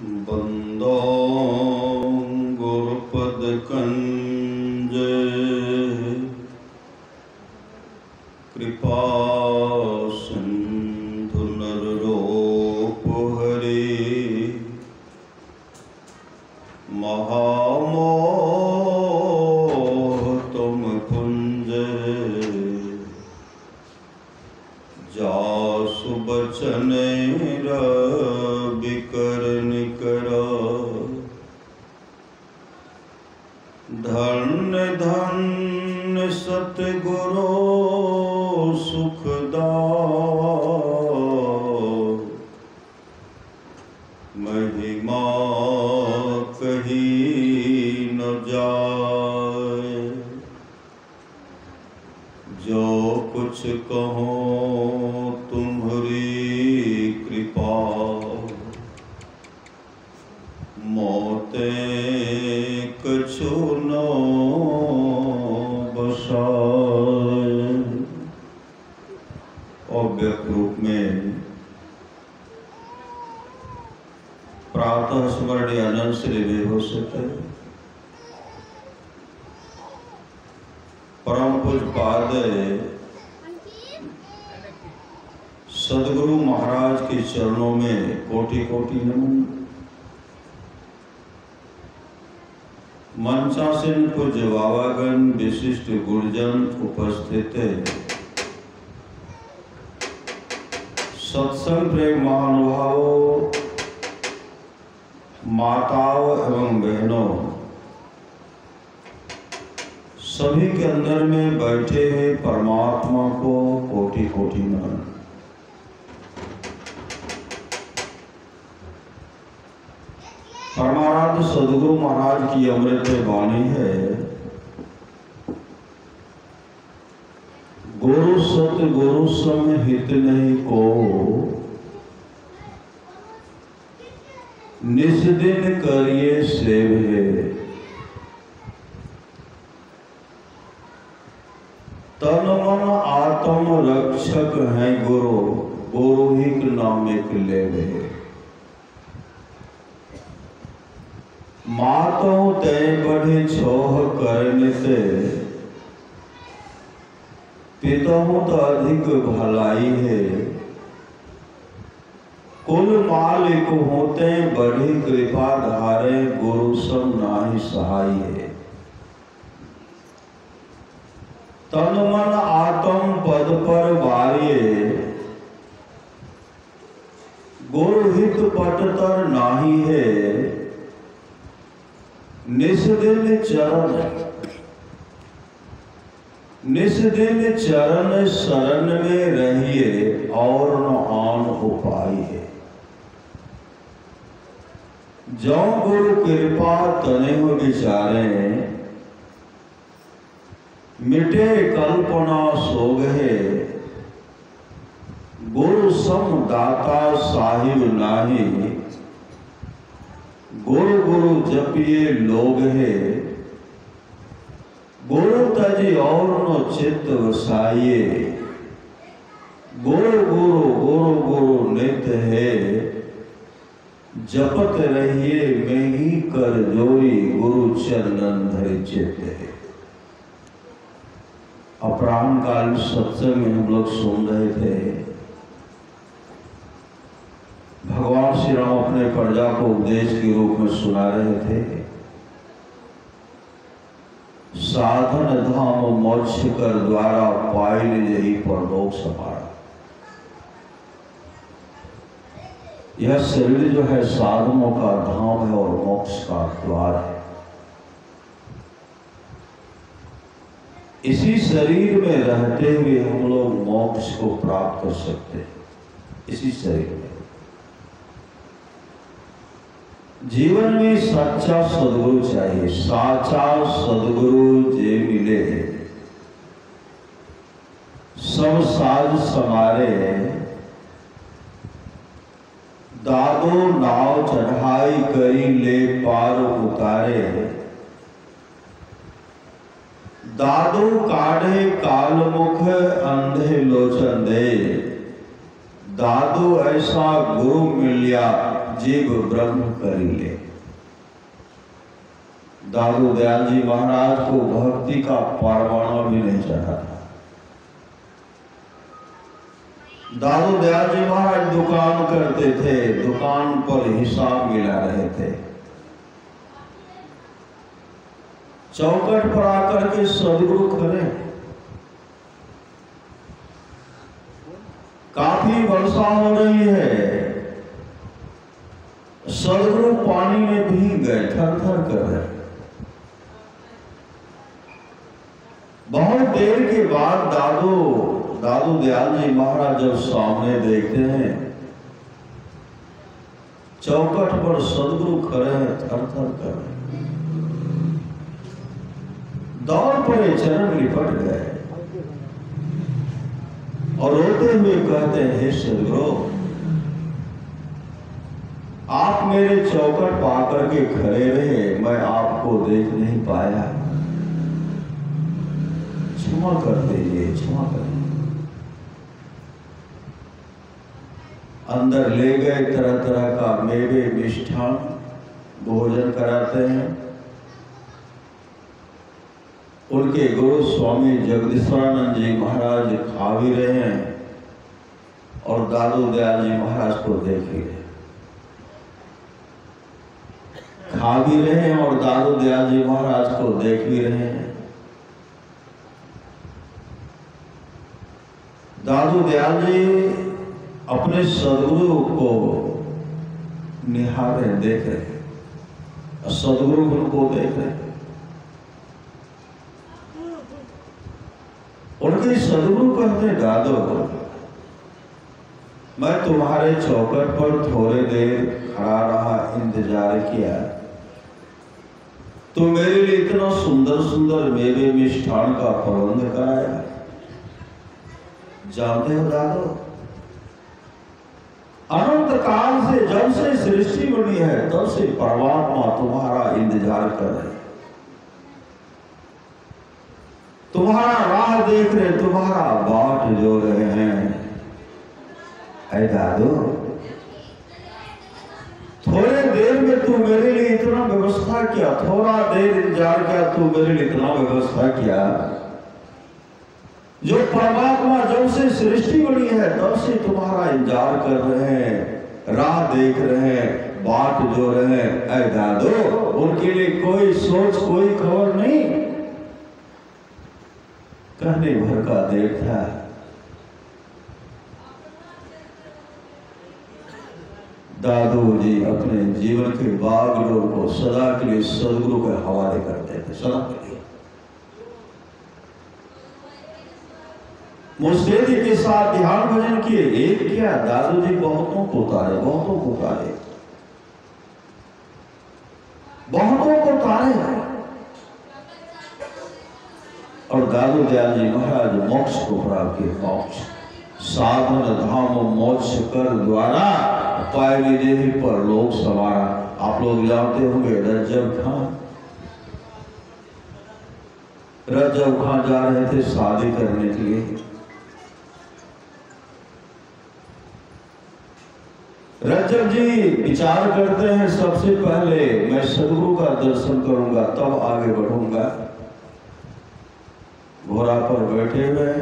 बंदो गुरुपद कंज कृपा सिंधु नररूप हरि महामोह तुम कुंज जासु बचन बिकरन करा धन्य धन्य सतगुरु सुखदायक महिमा कही न जाए जो कुछ कहो तुम्हारी कृपा मोते कछु न बसाए। और व्यक्त रूप में प्रातः स्मरण अनंत श्री विभूषित परम पूज्य पाद सदगुरु महाराज के चरणों में कोटि कोटि नमन। मंचासीन पूज्य बाबागण विशिष्ट गुरुजन उपस्थित सत्संग प्रेम महानुभावों माताओं एवं बहनों सभी के अंदर में बैठे हैं परमात्मा को कोटि कोटि नमन। परमाराध्य सदगुरु महाराज की अमृत वाणी है, गुरु सत गुरु सम हित नहीं को निज दिन करिए सेव है। तन मन आत्म रक्षक है गुरु गुरु ही नामिक लेवे। मातों तय बढ़े छोह करने से पिताओं तो अधिक भलाई है। कुल मालिक होते बड़ी कृपा धारे गुरु सब नाही सहाय है। तन मन आत्म पद पर वार्ये गुरु हित पटतर नाही है। निस्दिन चरण शरण में रहिए और न आन उपाय है। जो गुरु कृपा तने हो विचारे मिटे कल्पना सोग है। गुरु सम दाता साहिब नाही गुरु गुरु जपिए लोग है। गुरु तजी और नो चित्त वसाइए गुरु गुरु गुरु गुरु नित्य है। जपत रहिए मैं ही कर जोरी गुरु चरणन धरि चित्त है। अपराह्न काल सत्संग में हम लोग सुन रहे थे भगवान श्री राम अपने प्रजा को उपदेश के रूप में सुना रहे थे। साधन धाम मोक्ष कर द्वारा पाइल यही परलोक सपारा। यह शरीर जो है साधनों का धाम है और मोक्ष का द्वार है। इसी शरीर में रहते हुए हम लोग मोक्ष को प्राप्त कर सकते हैं। इसी शरीर में जीवन में सच्चा सदगुरु चाहिए। साचा सदगुरु जे मिले सब साज समारे। दादो नाव चढ़ाई करी ले पार उतारे। दादो काढ़े काल मुख अंधे लोचन दे। दादो ऐसा गुरु मिलिया जीव ब्रह्म करी ले। दादू दयाल जी महाराज को भक्ति का परवाना भी नहीं चढ़ा था। दादू दयाल जी महाराज दुकान करते थे, दुकान पर हिसाब मिला रहे थे। चौखट पर आकर के सदगुरु खड़े, काफी वर्षा हो रही है, सदगुरु पानी में भीग गए, थर थर कर रहे। बहुत देर के बाद दादू दयाल जी महाराज जब सामने देखते हैं, चौखट पर सदगुरु खड़े हैं, थर थर कर रहे। दौड़ पड़े, चरण लिपट गए और रोते हुए कहते हैं, हे सदगुरु, आप मेरे चौखट पाकर के खड़े रहे, मैं आपको देख नहीं पाया, क्षमा कर दीजिए, क्षमा कर दीजिए। अंदर ले गए, तरह तरह का मेवे मिष्ठान भोजन कराते हैं। उनके गुरु स्वामी जगदीश्वरानंद जी महाराज खा भी रहे हैं और दादू दयाल जी महाराज को देख ही रहे, खा भी रहे हैं और दादू दयाल जी महाराज को देख भी रहे हैं। दादू दयाल जी अपने सदगुरु को निहार रहे, देख रहे, सदगुरु उनको देख रहे। उनके सदगुरु कहते, दादो, मैं तुम्हारे चौखट पर थोड़ी देर खड़ा रहा, इंतजार किया, तो मेरे लिए इतना सुंदर सुंदर मेवे मिष्ठान का प्रबंध कराया। जानते हो दादो, अनंत काल से, जब से सृष्टि बनी है, तब से परमात्मा तुम्हारा इंतजार कर रहे, तुम्हारा राह देख रहे, तुम्हारा बाट जो रहे हैं। ऐ दादू, थोड़े देर में तू मेरे लिए इतना व्यवस्था किया, थोड़ा देर इंतजार किया, तू मेरे लिए इतना व्यवस्था किया। जो परमात्मा जब से सृष्टि बनी है, तब से तुम्हारा इंतजार कर रहे हैं, राह देख रहे हैं, बाट जो रहे हैं। ऐ दादू, उनके लिए कोई सोच, कोई खबर नहीं। कहने भर का देर था। दादू जी अपने जीवन के बागडोर को सदा के लिए सदगुरु के हवाले करते थे, सदा के लिए। मुस्तैदी के साथ ध्यान भजन किए, एक किया, दादू जी बहुतों को उतारे, बहुतों को उतारे, बहुतों को उतारे। और दादू दयाल जी महाराज मोक्ष को प्राप्त किए। मोक्ष साधन धाम मोक्ष कर द्वारा पाए निधि पर लोक सवारा। आप लोग जानते होंगे, रज्जब खां जा रहे थे शादी करने के लिए। रज्जब जी विचार करते हैं, सबसे पहले मैं सदगुरु का दर्शन करूंगा, तब आगे बढ़ूंगा। घोड़ा पर बैठे हुए,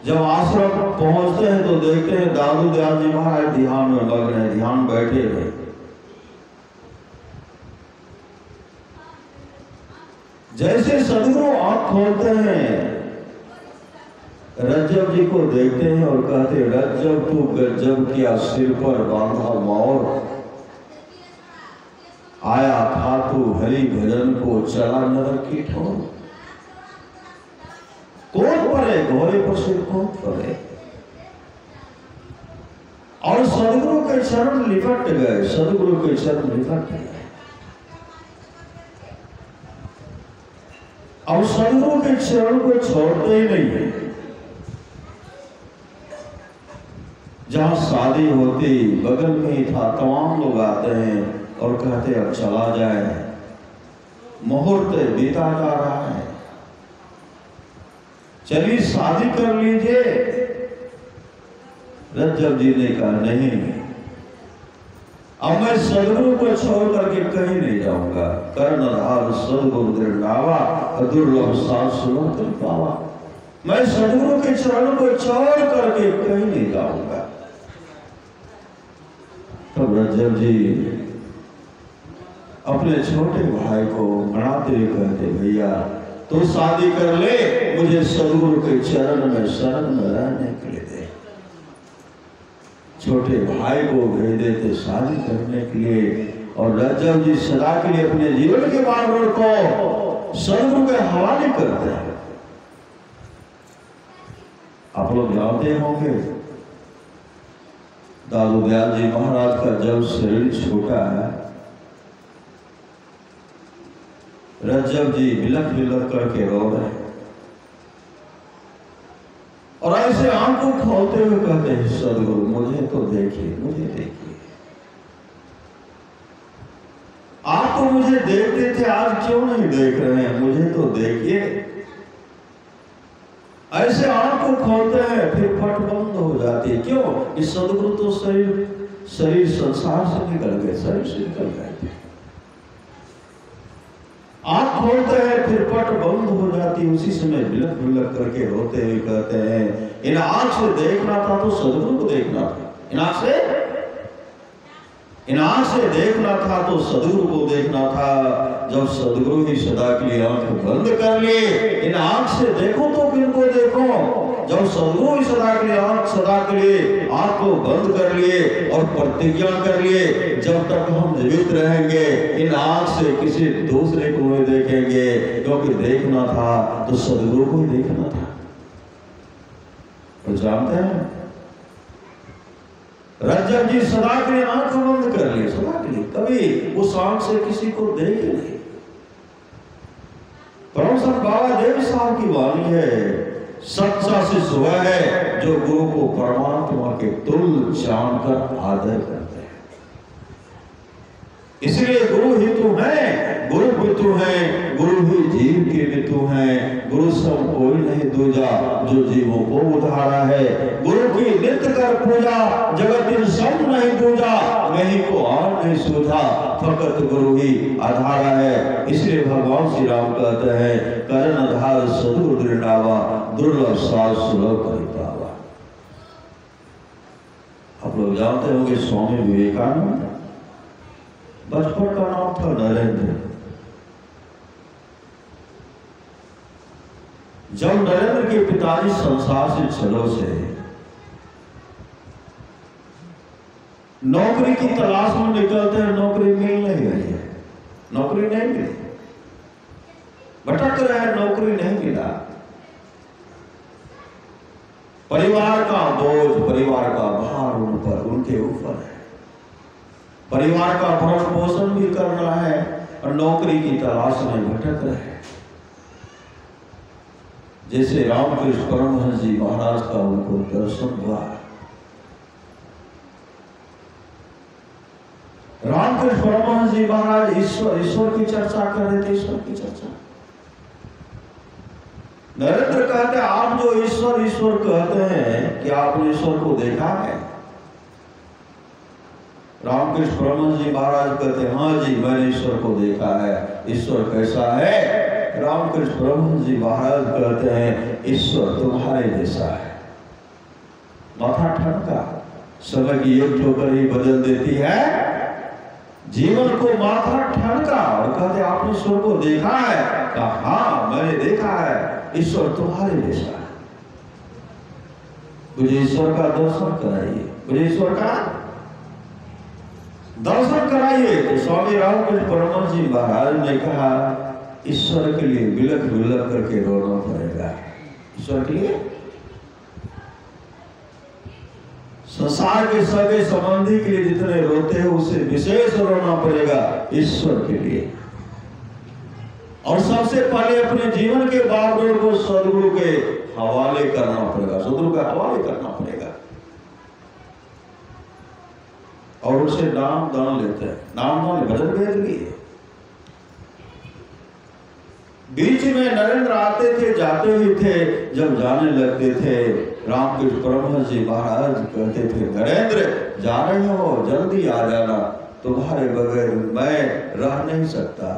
जब आश्रम पहुंचते हैं तो देखते हैं दादू दयाल जी महाराज ध्यान में मग्न है, ध्यान बैठे हुए। जैसे सदगुरु आंख खोलते हैं, रज्जब जी को देखते हैं और कहते, रज्जब तू गज्जब किया, सिर पर बांधा मौर, आया था तू हरि भजन को, चला नरक की ठोर। कौन पड़े घोड़े पर सिर, कौन पड़े। और सदगुरु के चरण लिपट गए, सदगुरु के चरण लिपट गए। और सदगुरु के चरण को छोड़ते ही नहीं है। जहां शादी होती, बगल में ही था, तमाम लोग आते हैं और कहते अब चला जाए, मुहूर्त बीता जा रहा है, चलिए शादी कर लीजिए। रज्जब जी ने कहा नहीं, अब मैं सदगुरु को छोड़ करके कहीं नहीं जाऊंगा। कर्णधार सदगुरु दृढ़ावा दुर्लभ साथ सुलभ कर पावा। मैं सदगुरु के चरणों को छोड़ करके कहीं नहीं जाऊंगा। तब रज्जब जी अपने छोटे भाई को मनाते हुए कहते, भैया तू शादी कर ले, मुझे सदगुरु के चरण में शरण में रहने के लिए दे। छोटे भाई को भेज देते शादी करने के लिए, और रज्जब जी सदा के लिए अपने जीवन के बागडोर को सदगुरु के हवाले करते हैं। आप लोग जानते होंगे दादू दयाल जी महाराज का जब शरीर छूटा है, रज्जब जी बिलख बिलख करके रो रहे हैं, और ऐसे आंखों खोलते हुए कहते हैं, सदगुरु मुझे तो देखिए, मुझे देखिए। आप तो मुझे देखते थे, आज क्यों नहीं देख रहे हैं, मुझे तो देखिए। ऐसे आंखों खोलते हैं, फिर फट बंद हो जाती है। क्यों? इस सदगुरु तो शरीर संसार से निकल गए, शरीर से निकल गए थे। आंख खोलते हैं, फिर पट बंद हो जाती, उसी समय बिलख बिलख करके रोते हुए कहते हैं, इन आंख से देखना था तो सदगुरु को देखना था। इन आंख से देखना था तो सदगुरु को देखना था। जब सदगुरु ही सदा के लिए आंख बंद कर लिए, इन आंख से देखो तो किनको देखो। जब सदगुरु ही सदा के लिए आंख को बंद कर लिए और प्रतिज्ञा कर लिए, जब तक हम जीवित रहेंगे इन आंख से किसी दूसरे को नहीं देखेंगे, क्योंकि देखना था तो सदगुरु को ही देखना था। तो जानते हैं रज्जब जी सदा के लिए आंख बंद कर लिए, सदा के लिए, कभी उस आंख से किसी को देखे नहीं। परम संत बाबा देव साहब की वाणी है, सच्चा शिष्य वह है जो गुरु को परमात्मा के तुल्य जानकर आदर करते हैं। इसलिए गुरु ही तो है, गुरु पितु है, गुरु ही जीव के पितु हैं। गुरु सब कोई नहीं दूजा, जो जीवों को उधारा है। गुरु की नित्य कर पूजा, जगत इन सब नहीं दूजा। नहीं को और नहीं सूझा, फकत गुरु ही आधारा है। इसलिए भगवान श्री राम कहते हैं, कर्णधार सदगुरु दृढ़ावा दुर्लभ साथ सुलभ कर पावा। आप लोग जानते होंगे स्वामी विवेकानंद, बचपन का नाम था नरेंद्र। जब नरेंद्र के पिताजी संसार से चलो से नौकरी की तलाश में निकलते हैं, नौकरी मिल नहीं रही है, नौकरी नहीं मिली, भटक रहे हैं, नौकरी नहीं मिला। परिवार का बोझ, परिवार का भार उन पर, उनके ऊपर है। परिवार का भरण पोषण भी करना है और नौकरी की तलाश में भटक रहे हैं। जैसे रामकृष्ण परमहंस जी महाराज का उनको दर्शन हुआ। रामकृष्ण परमहंस जी महाराज ईश्वर की चर्चा कर रहे थे, ईश्वर की चर्चा। नरेंद्र कहते हैं, आप जो ईश्वर कहते हैं, क्या आपने ईश्वर को देखा है? रामकृष्ण परमहंस जी महाराज कहते हैं, हाँ जी मैंने ईश्वर को देखा है। ईश्वर कैसा है? रामकृष्ण परमहंस जी महाराज कहते हैं, ईश्वर तुम्हारे जैसा है। माथा ठनका, समय की एक ठोकर ही बदल देती है जीवन को। माथा ठनका और कहते, आपने ईश्वर को देखा है? कहा हाँ मैंने देखा है, ईश्वर तुम्हारे जैसा है। मुझे ईश्वर का दर्शन कराइए, मुझे ईश्वर का दर्शन कराइए। तो स्वामी रामकृष्ण परमहंस जी महाराज ने कहा, ईश्वर के लिए बिलख बिलख करके रोना पड़ेगा। ईश्वर के लिए, संसार के सगे संबंधी के लिए जितने रोते हैं उससे विशेष रोना पड़ेगा ईश्वर के लिए। और सबसे पहले अपने जीवन के बागडोर को सदगुरु के हवाले करना पड़ेगा, सदगुरु के हवाले करना पड़ेगा। और उसे नाम दान लेते हैं, नाम दान भजन भेद लिए। बीच में नरेंद्र आते थे, जाते ही थे। जब जाने लगते थे रामकृष्ण परमहंस जी महाराज कहते थे, नरेंद्र जा रहे हो, जल्दी आ जाना, तुम्हारे बगैर मैं रह नहीं सकता,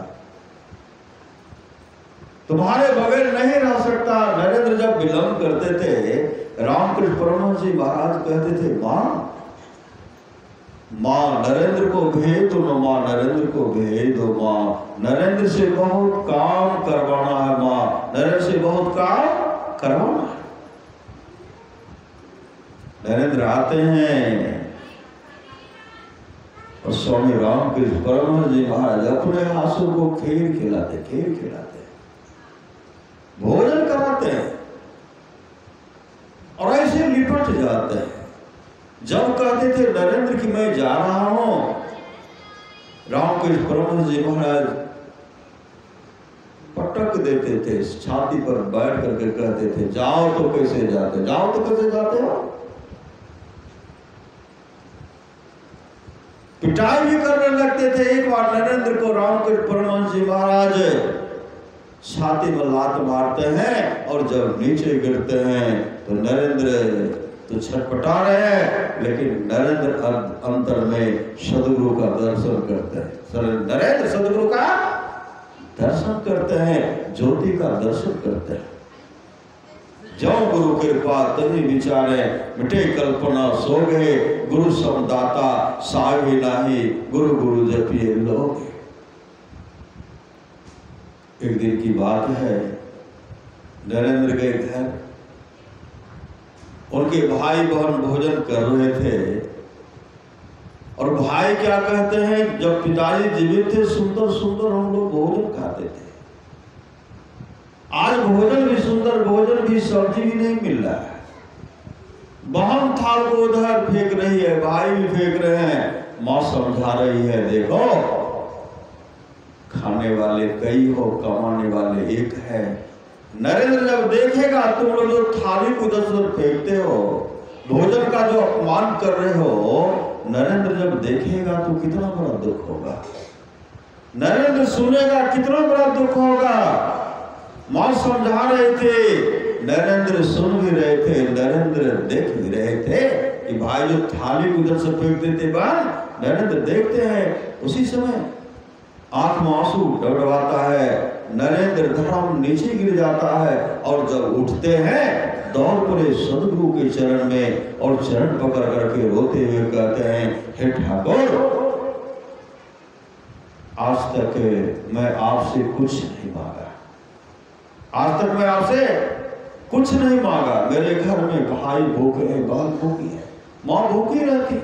तुम्हारे बगैर नहीं रह सकता। नरेंद्र जब विलंब करते थे, रामकृष्ण परमहंस जी महाराज कहते थे, माँ नरेंद्र को भेज दो, माँ नरेंद्र को भेज दो, माँ नरेंद्र से बहुत काम करवाना है, माँ नरेंद्र से बहुत काम करवाना है। नरेंद्र आते हैं और स्वामी रामकृष्ण परमहंस जी महाराज अपने आंसू को खीर खिलाते, भोजन कराते हैं और ऐसे लिपट जाते हैं। जब कहते थे नरेंद्र की मैं जा रहा हूं, रामकृष्ण परमहंस जी महाराज पटक देते थे, छाती पर बैठ करके कहते थे, जाओ तो कैसे जाते, जाओ तो कैसे जाते हो। पिटाई भी करने लगते थे। एक बार नरेंद्र को रामकृष्ण परमहंस जी महाराज छाती में लात मारते हैं और जब नीचे गिरते हैं तो नरेंद्र तो छटपटा रहे हैं, लेकिन नरेंद्र अंतर में सदगुरु का दर्शन करते हैं। नरेंद्र सदगुरु का दर्शन करते हैं, ज्योति का दर्शन करते हैं। जो गुरु कृपा तभी विचारे, मिटे कल्पना सो गए, गुरु समदाता सावी नाही, गुरु गुरु जपिए लोग। एक दिन की बात है, नरेंद्र के घर उनके भाई बहन भोजन कर रहे थे और भाई क्या कहते हैं, जब पिताजी जीवित थे सुंदर सुंदर हम लोग भोजन खाते थे, आज भोजन भी सुंदर, भोजन भी सब्जी भी नहीं मिल रहा है। बहन थाल को उधर फेंक रही है, भाई भी फेंक रहे हैं, माँ समझा रही है, देखो खाने वाले कई हो, कमाने वाले एक है। नरेंद्र जब देखेगा तुम लोग जो थाली को उधर फेंकते हो, भोजन का जो अपमान कर रहे हो, नरेंद्र जब देखेगा तो कितना बड़ा दुख होगा। नरेंद्र सुनेगा कितना बड़ा दुख होगा। माँ समझा रहे थे, नरेंद्र सुन भी रहे थे, नरेंद्र देख भी रहे थे कि भाई जो थाली को उधर से फेंक देते बहन, नरेंद्र देखते हैं। उसी समय आंख में आंसू डगडगाता है, नरेंद्र धड़ाम नीचे गिर जाता है और जब उठते हैं दौड़ पड़े सदगुरु के चरण में और चरण पकड़ करके रोते हुए कहते हैं, हे ठाकुर, आज तक मैं आपसे कुछ नहीं मांगा, आज तक मैं आपसे कुछ नहीं मांगा। मेरे घर में भाई भूखे हैं, बहन भूखी है, माँ भूखी रहती,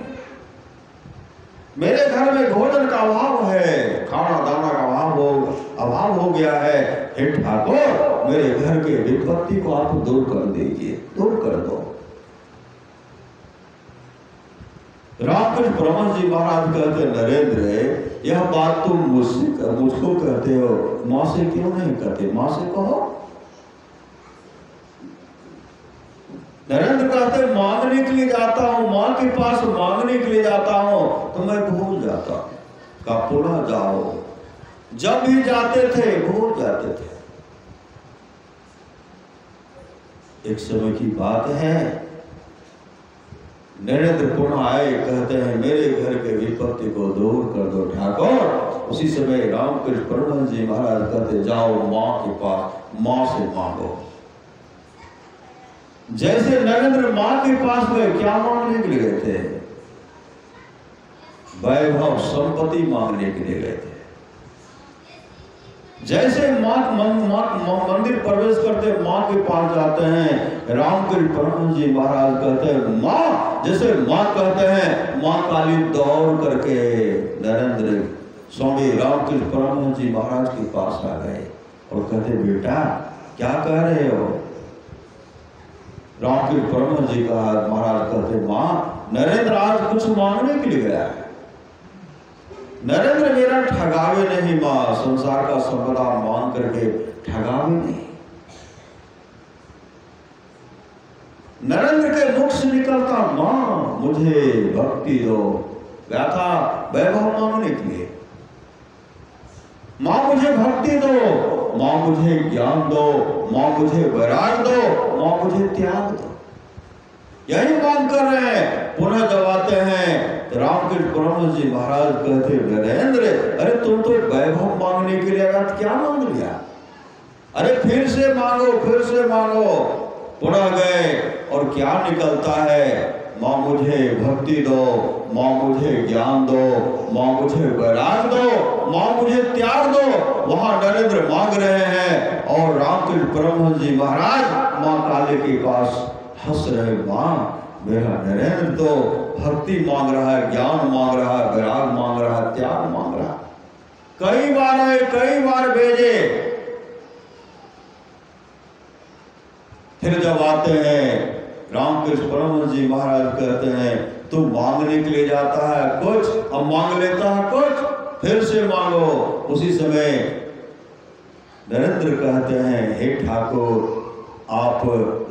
मेरे घर में भोजन का अभाव है, खाना दाना का अभाव हो गया है। हे ठाकुर, मेरे घर के विपत्ति को आप दूर कर दीजिए, दूर कर दो। रामकृष्ण परमहंस जी महाराज कहते, नरेंद्र यह बात तुम मुझको कहते हो, माँ से क्यों नहीं कहते, माँ से कहो। नरेंद्र कहते, मांगने के लिए जाता हूं, माँ के पास मांगने के लिए जाता हूं तो मैं भूल जाता हूं। का पुनः जाओ, जब भी जाते थे भूल जाते थे। एक समय की बात है, नरेंद्र पुनः आए, कहते हैं मेरे घर के विपत्ति को दूर कर दो ठाकुर। उसी समय रामकृष्ण परमहंस जी महाराज कहते, जाओ माँ के पास, माँ से मांगो। जैसे नरेंद्र माँ के पास गए, क्या मांगने के लिए गए थे, वैभव संपत्ति मांगने के लिए गए थे। जैसे माँ मंदिर प्रवेश करते माँ के पास जाते हैं, रामकृष्ण परमहंस जी महाराज कहते हैं माँ, जैसे माँ कहते हैं, माँ काली दौड़ करके नरेंद्र स्वामी रामकृष्ण परमहंस जी महाराज के पास आ गए और कहते, बेटा क्या कह रहे हो। रामकृष्ण परमहंस जी का महाराज कहते, माँ नरेंद्र आज कुछ मांगने के लिए गया है, नरेंद्र मेरा ठगावे नहीं माँ, संसार का संपदा मांग करके ठगावे नहीं। नरेंद्र के मुख से निकलता, माँ मुझे भक्ति दो, गया था वैभव मांगने के लिए, माँ मुझे भक्ति दो, माँ मुझे ज्ञान दो, माँ मुझे वैराग दो, माँ मुझे त्याग दो। यही मांग कर रहे हैं। पुनः जब आते हैं तो रामकृष्ण परमहंस जी महाराज कहते, नरेंद्र अरे तुम तो वैभव मांगने के लिए आया, क्या मांग लिया? अरे फिर से मांगो, फिर से मांगो। पुनः गए और क्या निकलता है? माँ मुझे भक्ति दो, माँ मुझे ज्ञान दो, माँ मुझे वैराग दो, माँ मुझे त्याग दो। वहां नरेंद्र मांग रहे हैं और रामकृष्ण परमहंस जी महाराज माँ काली के पास हंस रहे, माँ मेरा नरेंद्र तो भक्ति मांग रहा है, ज्ञान मांग रहा है, वैराग मांग रहा है, त्याग मांग रहा है। कई बार आए, कई बार भेजे। फिर जब आते हैं रामकृष्ण परमहंस जी महाराज कहते हैं, तू मांगने के लिए जाता है कुछ, अब मांग लेता है कुछ, फिर से मांगो। उसी समय नरेंद्र कहते हैं, हे ठाकुर आप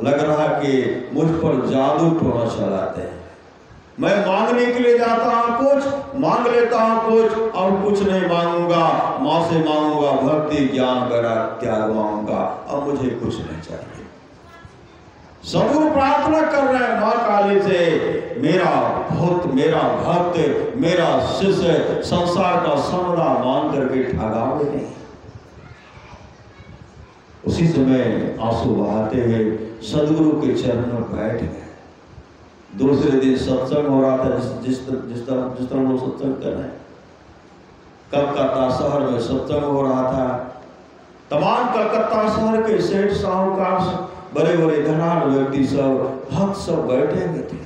लग रहा कि मुझ पर जादू टोना चलाते हैं। मैं मांगने के लिए जाता हूं कुछ, मांग लेता हूं कुछ, अब कुछ नहीं मांगूंगा। माँ से मांगूंगा भक्ति ज्ञान वैराग त्याग मांगूंगा, अब मुझे कुछ नहीं चाहिए। सदगुरु प्रार्थना कर रहे हैं माँ काली से, मेरा भक्त, मेरा भक्त, मेरा शिष्य संसार का समदा मान करके ठगावे नहीं। उसी समय आंसू बहाते हुए सदगुरु के चरण में बैठ गए। दूसरे दिन सत्संग हो रहा था, जिस तरह वो सत्संग कर रहे हैं। कलकत्ता शहर में सत्संग हो रहा था। तमाम कलकत्ता शहर के सेठ साहूकार, बड़े बड़े धनाढ़ व्यक्ति सब, भक्त सब बैठे हुए थे।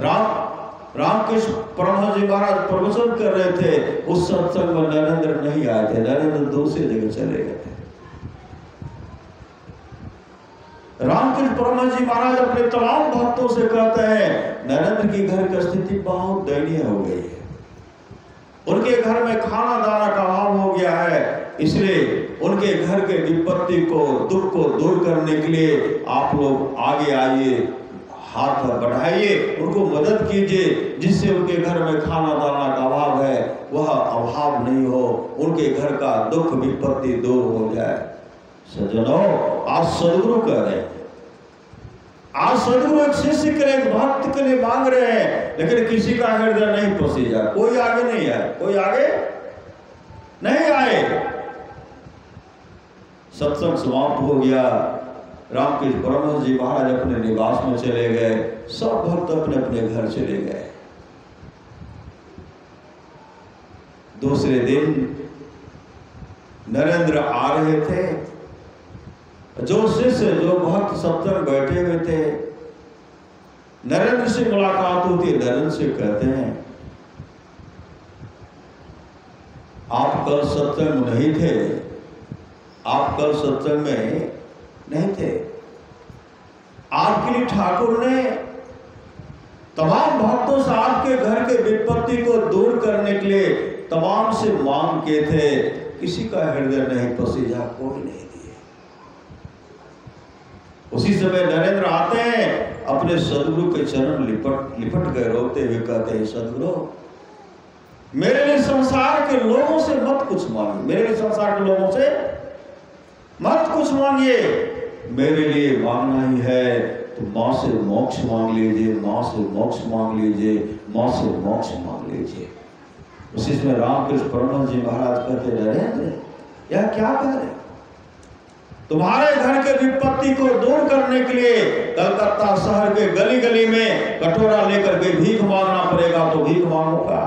रामकृष्ण परमहंस जी महाराज प्रवचन कर रहे थे। उस सत्संग में नरेंद्र नहीं आए थे, नरेंद्र दूसरी जगह चले गए थे। रामकृष्ण परमहंस जी महाराज अपने तमाम भक्तों से कहते हैं, नरेंद्र की घर की स्थिति बहुत दयनीय हो गई है। उनके घर में खाना दाना का अभाव हो गया है, इसलिए उनके घर के विपत्ति को, दुख को दूर करने के लिए आप लोग आगे आइए, हाथ बढ़ाइए, उनको मदद कीजिए, जिससे उनके घर में खाना दाना का अभाव है वह अभाव नहीं हो, उनके घर का दुख विपत्ति दूर हो जाए। सज्जनों, आज सदगुरु कह रहे हैं, आज सदगुरु एक शिष्य के लिए, एक भक्त के लिए मांग रहे हैं, लेकिन किसी का हृदय नहीं पसीजा, कोई आगे नहीं आए, कोई आगे नहीं आए। सत्संग समाप्त हो गया। रामकृष्ण परमहंस जी महाराज अपने निवास में चले गए, सब भक्त अपने अपने घर चले गए। दूसरे दिन नरेंद्र आ रहे थे। जो शिष्य, जो भक्त सत्संग बैठे हुए थे, नरेंद्र से मुलाकात होती है। नरेंद्र से कहते हैं, आप कल सत्संग में नहीं थे, आप कल सत्संग में नहीं थे। आपके लिए ठाकुर ने तमाम भक्तों से आपके घर के विपत्ति को दूर करने के लिए तमाम से मांग किए थे, किसी का हृदय नहीं पसीजा, कोई नहीं दिए। उसी समय नरेंद्र आते हैं, अपने सदगुरु के चरण लिपट गए, रोते हुए कहते हैं, सदगुरु मेरे लिए संसार के लोगों से मत कुछ मांगिए, मेरे लिए संसार के लोगों से मत कुछ मांगिए, मेरे लिए मांगना ही है तो माँ से मोक्ष मांग लीजिए, माँ से मोक्ष मांग लीजिए, माँ से मोक्ष मांग लीजिए। उसी में रामकृष्ण परमहंस जी महाराज कहते, नरेंद्र यह क्या कह रहे? तुम्हारे घर के विपत्ति को दूर करने के लिए कलकत्ता शहर के गली गली में कटोरा लेकर के भीख मांगना पड़ेगा, तो भीख मांगूंगा।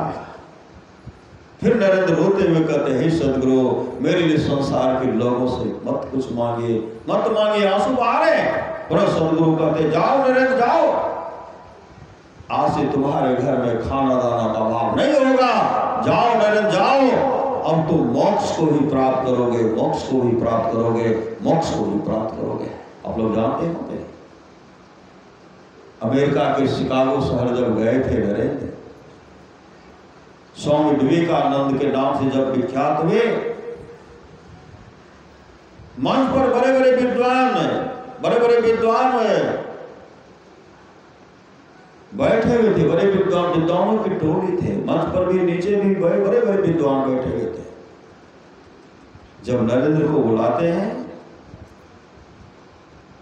फिर नरेंद्र रोते हुए कहते हैं, सदगुरु मेरे लिए संसार के लोगों से मत कुछ मांगिए, मत मांगिए, आंसू बहा रहे हैं। पर सदगुरु कहते, जाओ नरेंद्र जाओ, आज से तुम्हारे घर में खाना दाना का अभाव नहीं होगा, जाओ नरेंद्र जाओ, अब तुम मोक्ष को ही प्राप्त करोगे, मोक्ष को ही प्राप्त करोगे, मोक्ष को ही प्राप्त करोगे। आप लोग जानते होंगे, अमेरिका के शिकागो शहर जब गए थे नरेंद्र, स्वामी विवेकानंद के नाम से जब विख्यात हुए, मंच पर बड़े बड़े विद्वान बैठे हुए थे, बड़े विद्वानों की टोली थे, मंच पर भी नीचे भी बड़े बड़े विद्वान बैठे हुए थे। जब नरेंद्र को बुलाते हैं,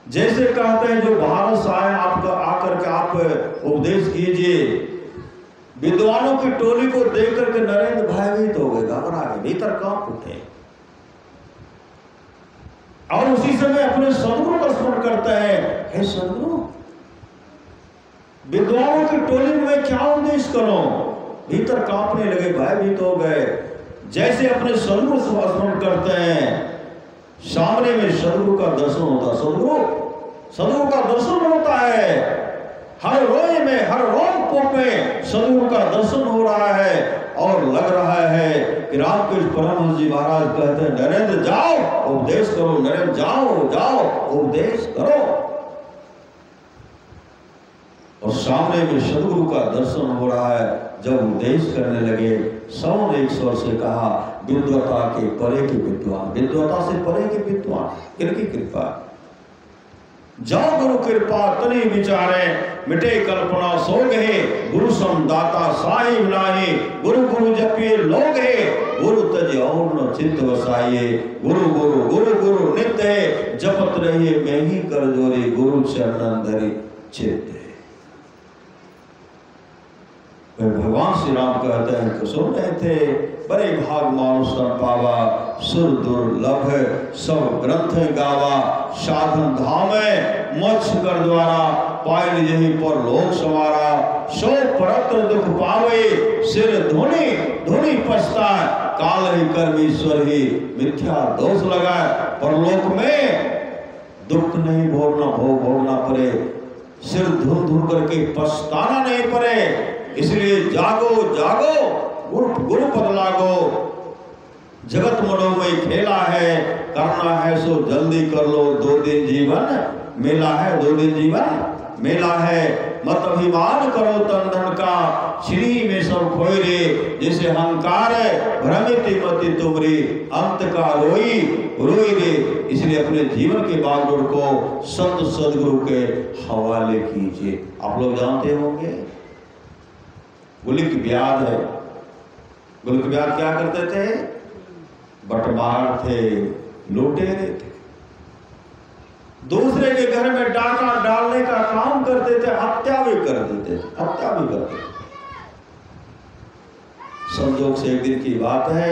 जैसे कहते हैं जो भारत से आए आपका आकर के आप उपदेश कीजिए। विद्वानों की टोली को देख करके नरेंद्र भयभीत हो गए, घबरा गए, भीतर कांप उठे और उसी समय अपने सदगुरु का स्मरण करते हैं, हे सदगुरु, विद्वानों की टोली में क्या उपदेश करूं? भीतर कांपने लगे, भयभीत हो गए। जैसे अपने सदगुरु का स्मरण करते हैं, सामने में सदगुरु का दर्शन होता। सदगुरु का दर्शन होता है, हर रोए में, हर रोम में सदगुरु का दर्शन हो रहा है और लग रहा है कि रामकृष्ण परमहंस जी महाराज कहते हैं, नरेंद्र जाओ उपदेश करो, नरेंद्र जाओ उपदेश करो। और सामने में सदगुरु का दर्शन हो रहा है। जब उपदेश करने लगे, सौन एक स्वर से कहा, विद्वता के परे के विद्वान, विद्वता से परे के विद्वान, किनकी कृपा? जाओ गुरु कृपा तनि विचारे, मिटे कल्पना सो गए, गुरु समदाता साहिब नाही, गुरु गुरु जपिए लोग है, गुरु तज और न चित्त वसाइए, गुरु गुरु गुरु गुरु नित्य जपत रहिए, मैं ही कर जोरी, गुरु चरणन धरि चित्त। भगवान श्री राम कहते हैं कि सुन रहे थे, बड़े भाग मानुष पावा, सुर दुर्लभ सब ग्रंथ गावा, साधन धाम मोक्ष कर द्वारा, पायल यही पर लोक सवारा, सो परत्र दुख पावे, सिर धुनी धुनी पछता, काल ही कर्मेश्वर ही मिथ्या दोष लगाए, परलोक में दुख नहीं भोगना पड़े, सिर धुन धुन करके पछताना नहीं पड़े। इसलिए जागो गुरु पद लागो, जगत मनोमय खेला है, करना है सो जल्दी कर लो, 2 दिन जीवन मेला है, 2 दिन जीवन मेला है, मत अभिमान करो तन धन का, श्री में सब खोए रे, जैसे अहंकार भ्रमित मति तुमरी, अंत का रोई रे। इसलिए अपने जीवन के बागडोर को संत सदगुरु के हवाले कीजिए। आप लोग जानते होंगे गुलिक ब्याद है, गुलिक ब्याद क्या करते थे? बटमार थे, लुटेरे थे, दूसरे के घर में डाका डालने का काम करते थे, हत्या भी कर देते थे, हत्या भी करते थे। संजोग से एक दिन की बात है,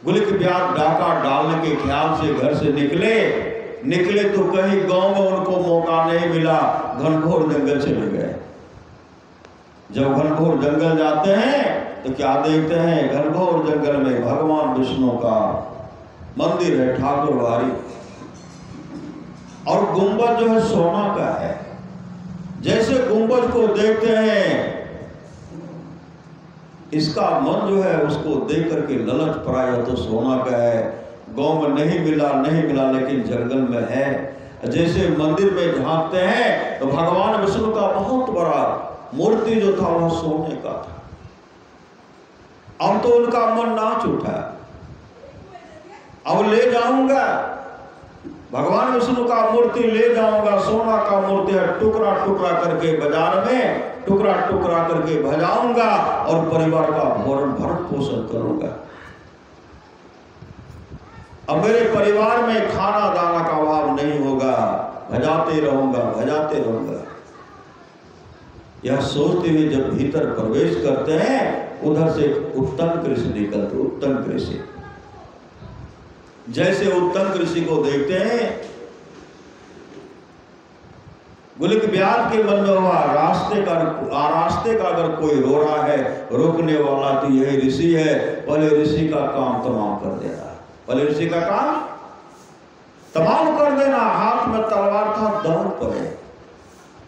गुलिक ब्याद डाका डालने के ख्याल से घर से निकले तो कहीं गांव में उनको मौका नहीं मिला, घनघोर जंगल चले गए। जब घनघोर जंगल जाते हैं तो क्या देखते हैं? घनघोर जंगल में भगवान विष्णु का मंदिर है, ठाकुरवाड़ी, और गुंबद जो है सोना का है। जैसे गुंबद को देखते हैं, इसका मन जो है उसको देख करके ललच पड़ा, तो सोना का है, गांव में नहीं मिला लेकिन जंगल में है। जैसे मंदिर में झांकते हैं तो भगवान विष्णु का बहुत बड़ा मूर्ति जो था वह सोने का था। अब तो उनका मन नाच उठा, अब ले जाऊंगा भगवान विष्णु का मूर्ति, ले जाऊंगा, सोना का मूर्ति है, टुकड़ा टुकड़ा करके बाजार में टुकड़ा टुकड़ा करके भजाऊंगा और परिवार का भरण पोषण करूंगा। अब मेरे परिवार में खाना दाना का अभाव नहीं होगा, भजाते रहूंगा। यह सोचते हुए जब भीतर प्रवेश करते हैं, उधर से उत्तम कृषि निकलते, उत्तम कृषि। जैसे उत्तम कृषि को देखते हैं, गुलिक ब्याद के मन में हुआ, रास्ते का अगर कोई रो रहा है, रोकने वाला तो यही ऋषि है, पहले ऋषि का काम तमाम कर देना, पहले ऋषि का काम तमाम कर देना। हाथ में तलवार था, दौड़ पड़े,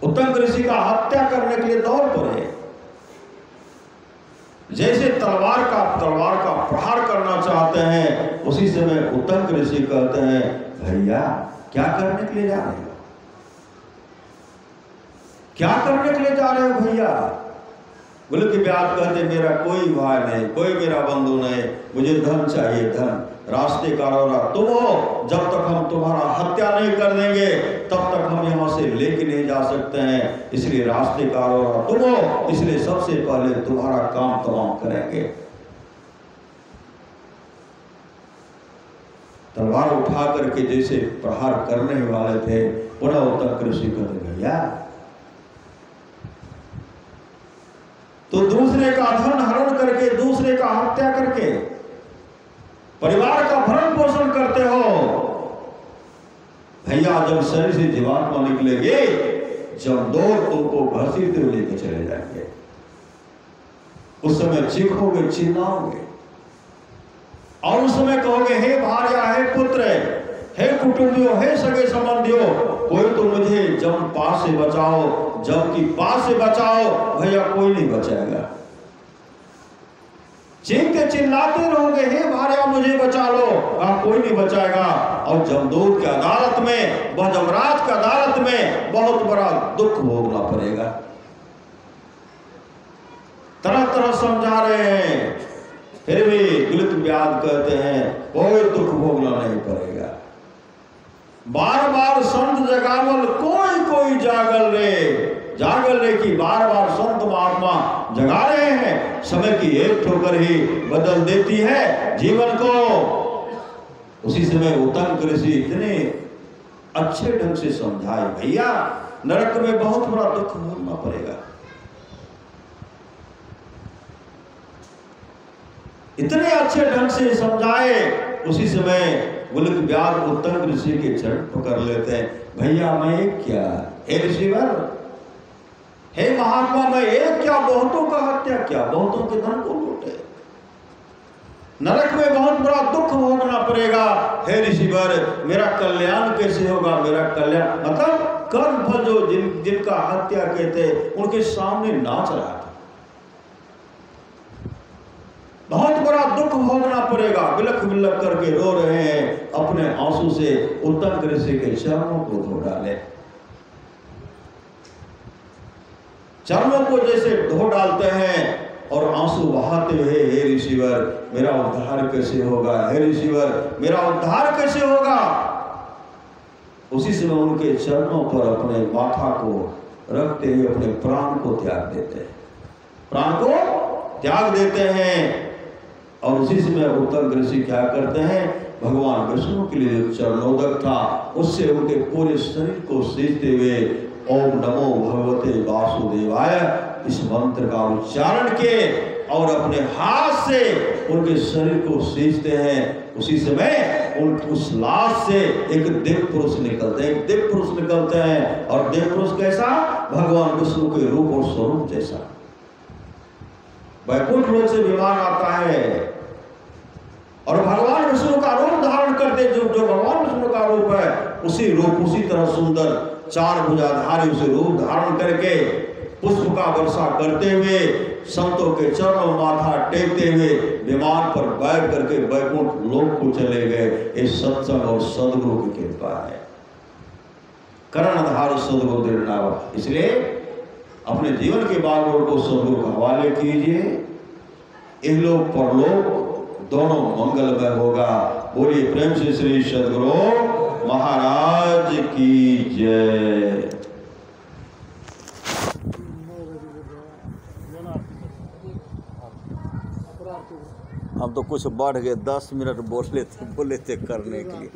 उत्तम ऋषि का हत्या करने के लिए दौड़ पड़े। जैसे तलवार का प्रहार करना चाहते हैं, उसी समय उत्तम ऋषि कहते हैं, भैया क्या करने के लिए जा रहे हो? क्या करने के लिए जा रहे हो भैया? गुलिक ब्याद कहते, मेरा कोई भाई नहीं, कोई मेरा बंधु नहीं, मुझे धन चाहिए, धन। रास्ते का रौरा तुम हो, जब तक हम तुम्हारा हत्या नहीं कर देंगे तब तक हम यहाँ से लेके नहीं जा सकते हैं, इसलिए रास्ते का रौरा तुम हो, इसलिए सबसे पहले तुम्हारा काम तमाम करेंगे। तलवार उठा करके जैसे प्रहार करने वाले थे, पुनः उत्तंक ऋषि कहते भैया तो दूसरे का धन हरण करके, दूसरे का हत्या करके परिवार का भरण पोषण करते हो। भैया जब शरीर से जीवात्मा निकलेंगे, जमदोर उनको घसीटते हुए लेके चले जाएंगे। उस समय चीखोगे, चिल्लाओगे और उस समय कहोगे हे भार्या, हे पुत्र, हे कुटुंबियों, हे सगे संबंधियों, कोई तो मुझे जम पास से बचाओ, जम की पास से बचाओ। भैया कोई नहीं बचाएगा। चीखते चिल्लाते रहोगे हे भार्या मुझे बचा लो, कोई नहीं बचाएगा। और जमदूत की अदालत में, वह जमराज की अदालत में बहुत बड़ा दुख भोगना पड़ेगा। तरह तरह समझा रहे हैं, फिर भी गिलत ब्याद कहते हैं कोई दुख भोगना नहीं पड़ेगा। बार बार संत जगावल, कोई कोई जागल रे की बार बार संत महात्मा जगा रहे हैं। समय की एक ठोकर ही बदल देती है जीवन को। उसी समय उत्तंक ऋषि इतने अच्छे ढंग से समझाए, भैया नरक में बहुत बड़ा दुख भोगना पड़ेगा। इतने अच्छे ढंग से समझाए। उसी समय गुलक ब्याद उत्तंक ऋषि के चरण पकड़ लेते हैं। भैया मैं एक क्या, हे ऋषिवर, हे महात्मा, मैं एक क्या, बहुतों का हत्या क्या, बहुतों के धन को लूटे। नरक में बहुत बड़ा दुख भोगना पड़ेगा। हे ऋषिवर, मेरा कल्याण कैसे होगा? मेरा कल्याण मतलब कर्म फल जो जिनका हत्या कहते उनके सामने नाच रहा था। बहुत बड़ा दुख भोगना पड़ेगा। बिलख बिलख करके रो रहे हैं। अपने आंसू से उत्तंक ऋषि के चरणों को धो डाले। चरणों को जैसे धो डालते हैं और आंसू बहाते हुए, हे ऋषिवर मेरा उद्धार कैसे होगा? हे ऋषिवर मेरा उद्धार कैसे होगा? उसी समय उनके चरणों पर अपने माथा को रखते हुए अपने प्राण को त्याग देते हैं, प्राण को त्याग देते हैं। और उसी समय उत्तंक ऋषि क्या करते हैं? भगवान विष्णु के लिए जो चरणोदक था उससे उनके पूरे शरीर को सींचते हुए ओम नमो भगवते वासुदेवाय इस मंत्र का उच्चारण के और अपने हाथ से उनके शरीर को सींचते हैं। उसी समय उस लाश से एक देव पुरुष निकलते हैं, एक देव पुरुष निकलते हैं। और देव पुरुष कैसा? भगवान विष्णु के रूप और स्वरूप जैसा। वैकुंठ लोक से विमान आता है और भगवान विष्णु का रूप धारण करते, जो भगवान विष्णु का रूप है उसी रूप, उसी तरह सुंदर चार भुजाधारी उसे रूप धारण करके पुष्प का वर्षा करते हुए संतों के चरणों माथा टेकते हुए विमान पर बैठ करके वैकुंठ लोक को चले गए। ये सत्संग और सदगुरु की कृपा है। कर्णधार सदगुरु दृढ़, इसलिए अपने जीवन के बागडोर को सदगुरु के हवाले कीजिए। इहलोक परलोक दोनों मंगलमय होगा। बोलिए प्रेम से श्री सदगुरु महाराज की जय। हम तो कुछ बढ़ गए, 10 मिनट बोले थे करने के लिए।